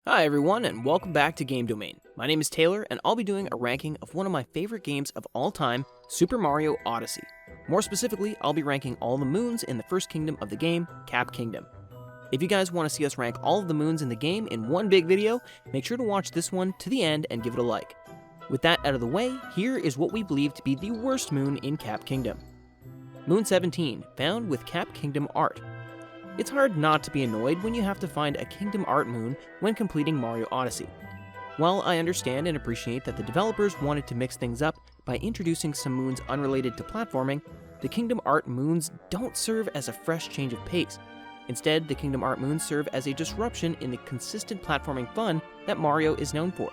Hi everyone, and welcome back to Game Domain. My name is Taylor, and I'll be doing a ranking of one of my favorite games of all time, Super Mario Odyssey. More specifically, I'll be ranking all the moons in the first kingdom of the game, Cap Kingdom. If you guys want to see us rank all of the moons in the game in one big video, make sure to watch this one to the end and give it a like. With that out of the way, here is what we believe to be the worst moon in Cap Kingdom. Moon 17, found with Cap Kingdom art. It's hard not to be annoyed when you have to find a Kingdom Art moon when completing Mario Odyssey. While I understand and appreciate that the developers wanted to mix things up by introducing some moons unrelated to platforming, the Kingdom Art moons don't serve as a fresh change of pace. Instead, the Kingdom Art moons serve as a disruption in the consistent platforming fun that Mario is known for.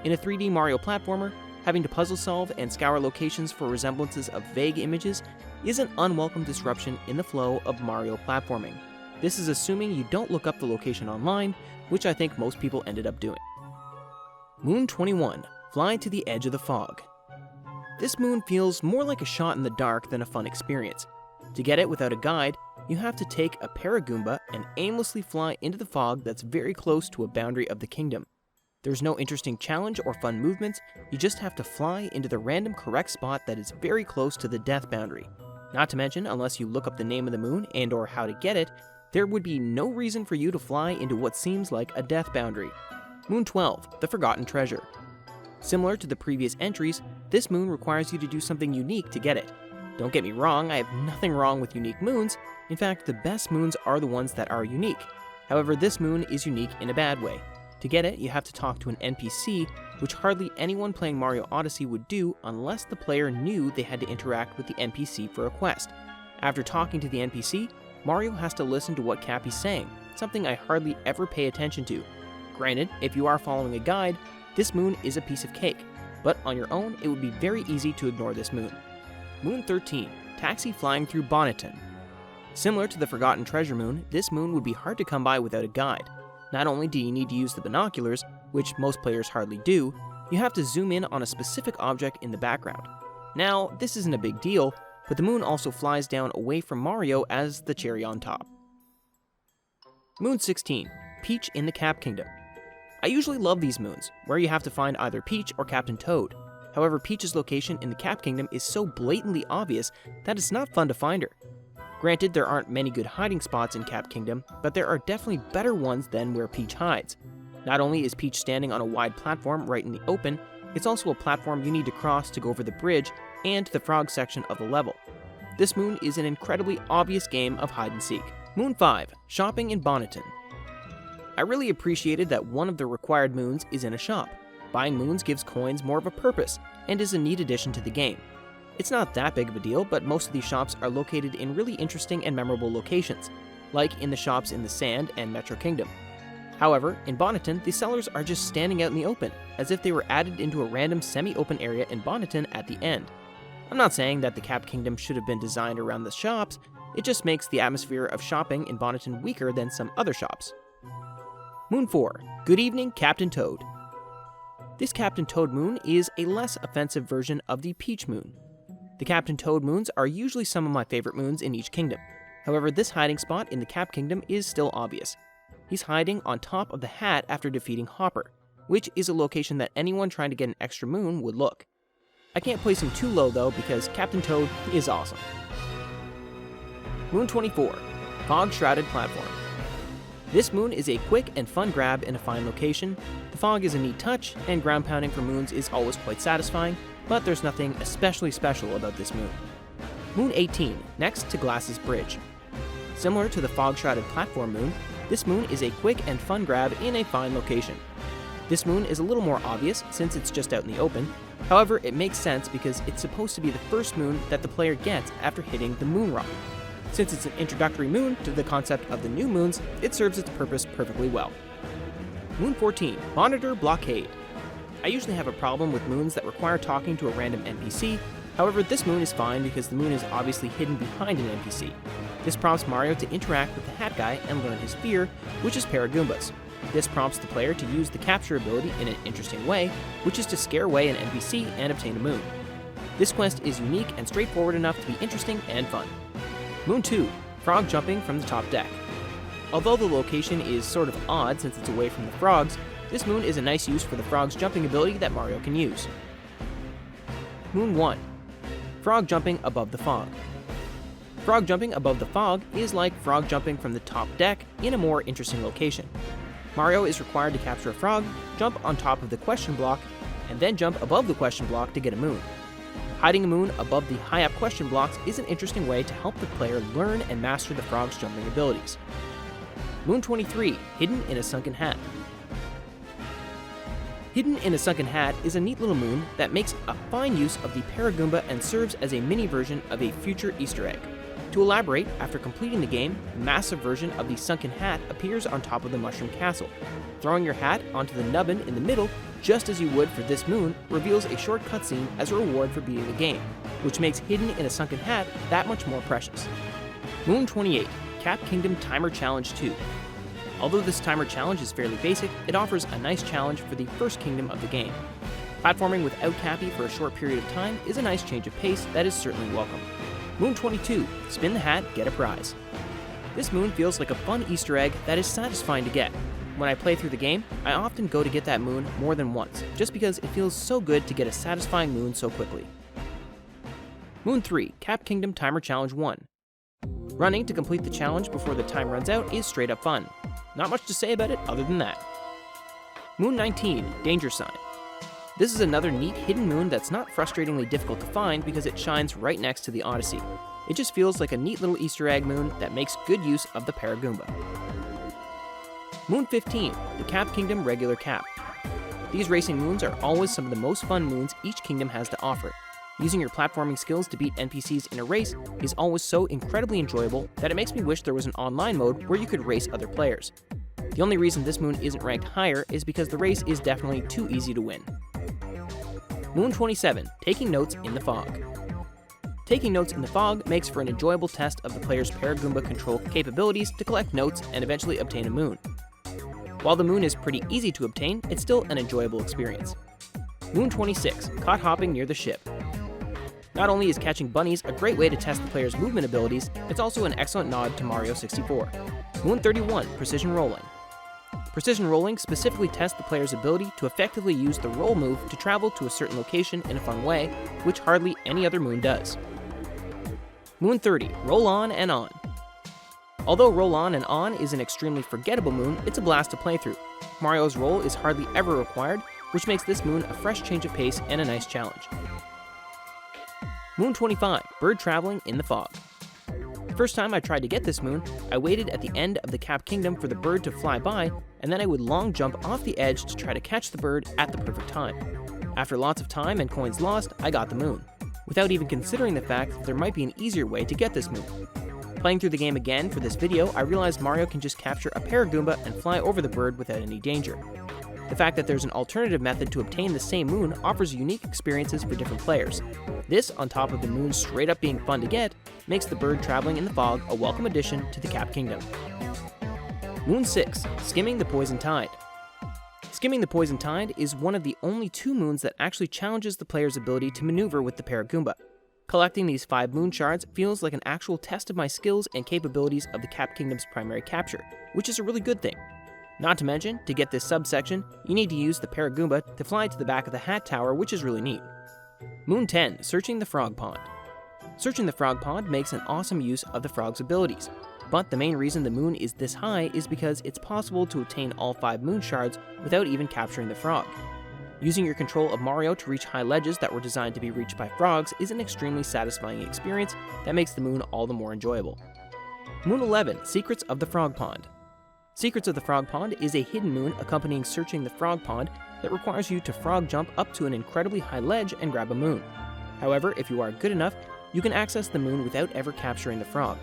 In a 3D Mario platformer, having to puzzle solve and scour locations for resemblances of vague images is an unwelcome disruption in the flow of Mario platforming. This is assuming you don't look up the location online, which I think most people ended up doing. Moon 21, Fly to the Edge of the Fog. This moon feels more like a shot in the dark than a fun experience. To get it without a guide, you have to take a Paragoomba and aimlessly fly into the fog that's very close to a boundary of the kingdom. There's no interesting challenge or fun movements, you just have to fly into the random correct spot that is very close to the death boundary. Not to mention, unless you look up the name of the moon and or how to get it, there would be no reason for you to fly into what seems like a death boundary. Moon 12, the Forgotten Treasure. Similar to the previous entries, this moon requires you to do something unique to get it. Don't get me wrong, I have nothing wrong with unique moons. In fact, the best moons are the ones that are unique. However, this moon is unique in a bad way. To get it, you have to talk to an NPC, which hardly anyone playing Mario Odyssey would do unless the player knew they had to interact with the NPC for a quest. After talking to the NPC, Mario has to listen to what Cappy's saying, something I hardly ever pay attention to. Granted, if you are following a guide, this moon is a piece of cake, but on your own, it would be very easy to ignore this moon. Moon 13, Taxi Flying Through Bonnet. Similar to the Forgotten Treasure moon, this moon would be hard to come by without a guide. Not only do you need to use the binoculars, which most players hardly do, you have to zoom in on a specific object in the background. Now, this isn't a big deal, but the moon also flies down away from Mario as the cherry on top. Moon 16, Peach in the Cap Kingdom. I usually love these moons, where you have to find either Peach or Captain Toad. However, Peach's location in the Cap Kingdom is so blatantly obvious that it's not fun to find her. Granted, there aren't many good hiding spots in Cap Kingdom, but there are definitely better ones than where Peach hides. Not only is Peach standing on a wide platform right in the open, it's also a platform you need to cross to go over the bridge and the frog section of the level. This moon is an incredibly obvious game of hide and seek. Moon 5, Shopping in Bonnet. I really appreciated that one of the required moons is in a shop. Buying moons gives coins more of a purpose and is a neat addition to the game. It's not that big of a deal, but most of these shops are located in really interesting and memorable locations, like in the shops in the Sand and Metro Kingdom. However, in Bonnet, the sellers are just standing out in the open, as if they were added into a random semi-open area in Bonnet at the end. I'm not saying that the Cap Kingdom should have been designed around the shops, it just makes the atmosphere of shopping in Bonnet weaker than some other shops. Moon 4, Good Evening, Captain Toad. This Captain Toad moon is a less offensive version of the Peach moon. The Captain Toad moons are usually some of my favorite moons in each kingdom. However, this hiding spot in the Cap Kingdom is still obvious. He's hiding on top of the hat after defeating Hopper, which is a location that anyone trying to get an extra moon would look. I can't place him too low though because Captain Toad is awesome. Moon 24, Fog Shrouded Platform. This moon is a quick and fun grab in a fine location. The fog is a neat touch, and ground pounding for moons is always quite satisfying, but there's nothing especially special about this moon. Moon 18, next to Glass's Bridge. Similar to the Fog Shrouded Platform moon, this moon is a quick and fun grab in a fine location. This moon is a little more obvious since it's just out in the open. However, it makes sense because it's supposed to be the first moon that the player gets after hitting the moon rock. Since it's an introductory moon to the concept of the new moons, it serves its purpose perfectly well. Moon 14, Monitor Blockade. I usually have a problem with moons that require talking to a random NPC, however this moon is fine because the moon is obviously hidden behind an NPC. This prompts Mario to interact with the hat guy and learn his fear, which is Paragoombas. This prompts the player to use the capture ability in an interesting way, which is to scare away an NPC and obtain a moon. This quest is unique and straightforward enough to be interesting and fun. Moon 2, Frog Jumping from the Top Deck. Although the location is sort of odd since it's away from the frogs, this moon is a nice use for the frog's jumping ability that Mario can use. Moon 1. Frog jumping above the fog. Frog jumping above the fog is like frog jumping from the top deck in a more interesting location. Mario is required to capture a frog, jump on top of the question block, and then jump above the question block to get a moon. Hiding a moon above the high-up question blocks is an interesting way to help the player learn and master the frog's jumping abilities. Moon 23, Hidden in a Sunken Hat. Hidden in a Sunken Hat is a neat little moon that makes a fine use of the Paragoomba and serves as a mini version of a future Easter egg. To elaborate, after completing the game, a massive version of the Sunken Hat appears on top of the Mushroom Castle. Throwing your hat onto the nubbin in the middle, just as you would for this moon, reveals a short cutscene as a reward for beating the game, which makes Hidden in a Sunken Hat that much more precious. Moon 28, Cap Kingdom Timer Challenge 2. Although this timer challenge is fairly basic, it offers a nice challenge for the first kingdom of the game. Platforming without Cappy for a short period of time is a nice change of pace that is certainly welcome. Moon 22, Spin the Hat, Get a Prize. This moon feels like a fun Easter egg that is satisfying to get. When I play through the game, I often go to get that moon more than once, just because it feels so good to get a satisfying moon so quickly. Moon 3, Cap Kingdom Timer Challenge 1. Running to complete the challenge before the time runs out is straight up fun. Not much to say about it other than that. Moon 19, Danger Sign. This is another neat hidden moon that's not frustratingly difficult to find because it shines right next to the Odyssey. It just feels like a neat little Easter egg moon that makes good use of the Paragoomba. Moon 15, the Cap Kingdom Regular Cap. These racing moons are always some of the most fun moons each kingdom has to offer. Using your platforming skills to beat NPCs in a race is always so incredibly enjoyable that it makes me wish there was an online mode where you could race other players. The only reason this moon isn't ranked higher is because the race is definitely too easy to win. Moon 27, Taking Notes in the Fog. Taking notes in the fog makes for an enjoyable test of the player's Paragoomba control capabilities to collect notes and eventually obtain a moon. While the moon is pretty easy to obtain, it's still an enjoyable experience. Moon 26, Caught Hopping Near the Ship. Not only is catching bunnies a great way to test the player's movement abilities, it's also an excellent nod to Mario 64. Moon 31, Precision Rolling. Precision rolling specifically tests the player's ability to effectively use the roll move to travel to a certain location in a fun way, which hardly any other moon does. Moon 30, Roll On and On. Although Roll On and On is an extremely forgettable moon, it's a blast to play through. Mario's roll is hardly ever required, which makes this moon a fresh change of pace and a nice challenge. Moon 25, Bird Traveling in the Fog. First time I tried to get this moon, I waited at the end of the Cap Kingdom for the bird to fly by, and then I would long jump off the edge to try to catch the bird at the perfect time. After lots of time and coins lost, I got the moon, without even considering the fact that there might be an easier way to get this moon. Playing through the game again for this video, I realized Mario can just capture a Paragoomba and fly over the bird without any danger. The fact that there's an alternative method to obtain the same moon offers unique experiences for different players. This, on top of the moon straight up being fun to get, makes the bird traveling in the fog a welcome addition to the Cap Kingdom. Moon 6, Skimming the Poison Tide. Skimming the Poison Tide is one of the only two moons that actually challenges the player's ability to maneuver with the Paragoomba. Collecting these 5 moon shards feels like an actual test of my skills and capabilities of the Cap Kingdom's primary capture, which is a really good thing. Not to mention, to get this subsection, you need to use the Paragoomba to fly to the back of the Hat Tower, which is really neat. Moon 10, Searching the Frog Pond. Searching the Frog Pond makes an awesome use of the frog's abilities, but the main reason the moon is this high is because it's possible to obtain all 5 moon shards without even capturing the frog. Using your control of Mario to reach high ledges that were designed to be reached by frogs is an extremely satisfying experience that makes the moon all the more enjoyable. Moon 11, Secrets of the Frog Pond. Secrets of the Frog Pond is a hidden moon accompanying Searching the Frog Pond that requires you to frog jump up to an incredibly high ledge and grab a moon. However, if you are good enough, you can access the moon without ever capturing the frog.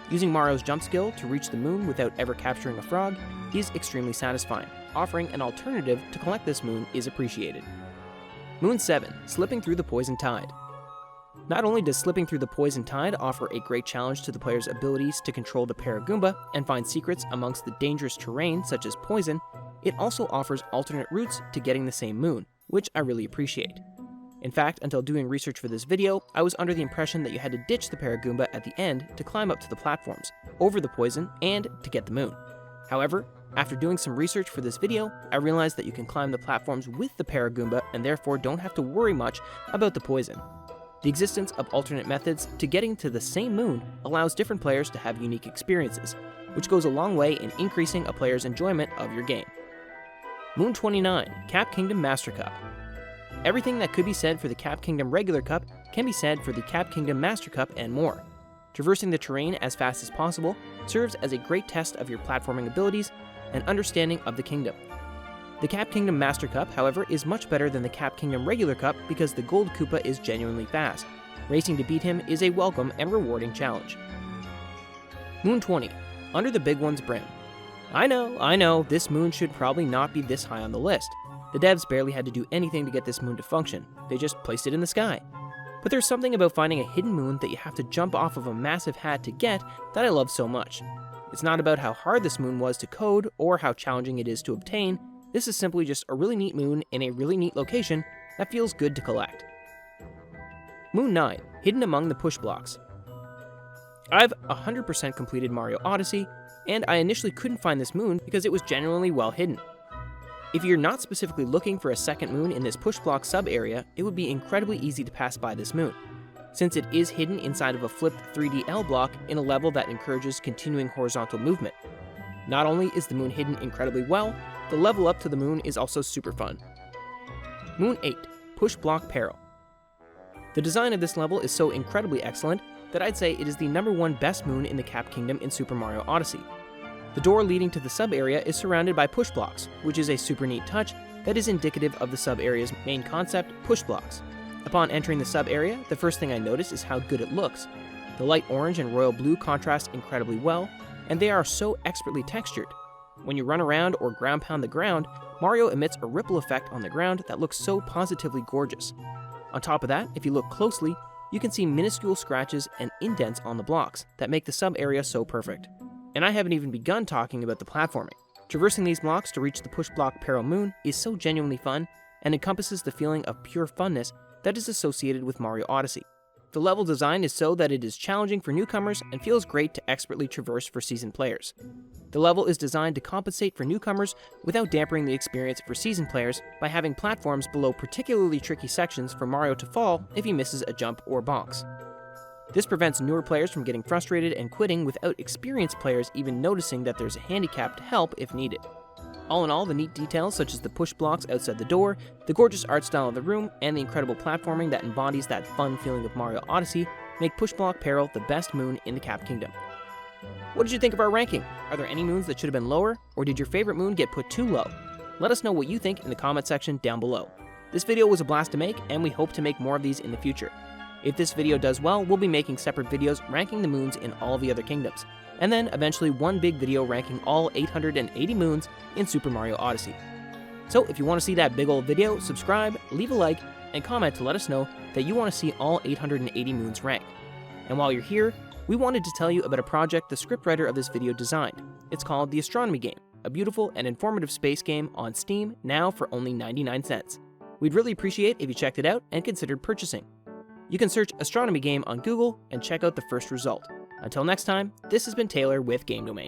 Using Mario's jump skill to reach the moon without ever capturing a frog is extremely satisfying. Offering an alternative to collect this moon is appreciated. Moon 7, Slipping Through the Poison Tide. Not only does Slipping Through the Poison Tide offer a great challenge to the player's abilities to control the Paragoomba and find secrets amongst the dangerous terrain such as poison, it also offers alternate routes to getting the same moon, which I really appreciate. In fact, until doing research for this video, I was under the impression that you had to ditch the Paragoomba at the end to climb up to the platforms, over the poison, and to get the moon. However, after doing some research for this video, I realized that you can climb the platforms with the Paragoomba and therefore don't have to worry much about the poison. The existence of alternate methods to getting to the same moon allows different players to have unique experiences, which goes a long way in increasing a player's enjoyment of your game. Moon 29, Cap Kingdom Master Cup. Everything that could be said for the Cap Kingdom Regular Cup can be said for the Cap Kingdom Master Cup and more. Traversing the terrain as fast as possible serves as a great test of your platforming abilities and understanding of the kingdom. The Cap Kingdom Master Cup, however, is much better than the Cap Kingdom Regular Cup because the Gold Koopa is genuinely fast. Racing to beat him is a welcome and rewarding challenge. Moon 20, Under the Big One's Brim. I know, this moon should probably not be this high on the list. The devs barely had to do anything to get this moon to function, they just placed it in the sky. But there's something about finding a hidden moon that you have to jump off of a massive hat to get that I love so much. It's not about how hard this moon was to code or how challenging it is to obtain. This is simply just a really neat moon in a really neat location that feels good to collect. Moon 9, Hidden Among the Push Blocks. I've 100% completed Mario Odyssey, and I initially couldn't find this moon because it was genuinely well hidden. If you're not specifically looking for a second moon in this push block sub-area, it would be incredibly easy to pass by this moon, since it is hidden inside of a flipped 3D L block in a level that encourages continuing horizontal movement. Not only is the moon hidden incredibly well, the level up to the moon is also super fun. Moon 8, Push Block Peril. The design of this level is so incredibly excellent that I'd say it is the #1 best moon in the Cap Kingdom in Super Mario Odyssey. The door leading to the sub-area is surrounded by push blocks, which is a super neat touch that is indicative of the sub-area's main concept, push blocks. Upon entering the sub-area, the first thing I notice is how good it looks. The light orange and royal blue contrast incredibly well, and they are so expertly textured. When you run around or ground pound the ground, Mario emits a ripple effect on the ground that looks so positively gorgeous. On top of that, if you look closely, you can see minuscule scratches and indents on the blocks that make the sub-area so perfect. And I haven't even begun talking about the platforming. Traversing these blocks to reach the push block Peril Moon is so genuinely fun and encompasses the feeling of pure funness that is associated with Mario Odyssey. The level design is so that it is challenging for newcomers and feels great to expertly traverse for seasoned players. The level is designed to compensate for newcomers without dampening the experience for seasoned players by having platforms below particularly tricky sections for Mario to fall if he misses a jump or bonks. This prevents newer players from getting frustrated and quitting without experienced players even noticing that there's a handicap to help if needed. All in all, the neat details such as the push blocks outside the door, the gorgeous art style of the room, and the incredible platforming that embodies that fun feeling of Mario Odyssey make Push Block Peril the best moon in the Cap Kingdom. What did you think of our ranking? Are there any moons that should have been lower, or did your favorite moon get put too low? Let us know what you think in the comment section down below. This video was a blast to make, and we hope to make more of these in the future. If this video does well, we'll be making separate videos ranking the moons in all the other kingdoms, and then eventually one big video ranking all 880 moons in Super Mario Odyssey. So if you want to see that big old video, subscribe, leave a like, and comment to let us know that you want to see all 880 moons ranked. And while you're here, we wanted to tell you about a project the scriptwriter of this video designed. It's called The Astronomy Game, a beautiful and informative space game on Steam now for only 99 cents. We'd really appreciate if you checked it out and considered purchasing. You can search Astronomy Game on Google and check out the first result. Until next time, this has been Taylor with Game Domain.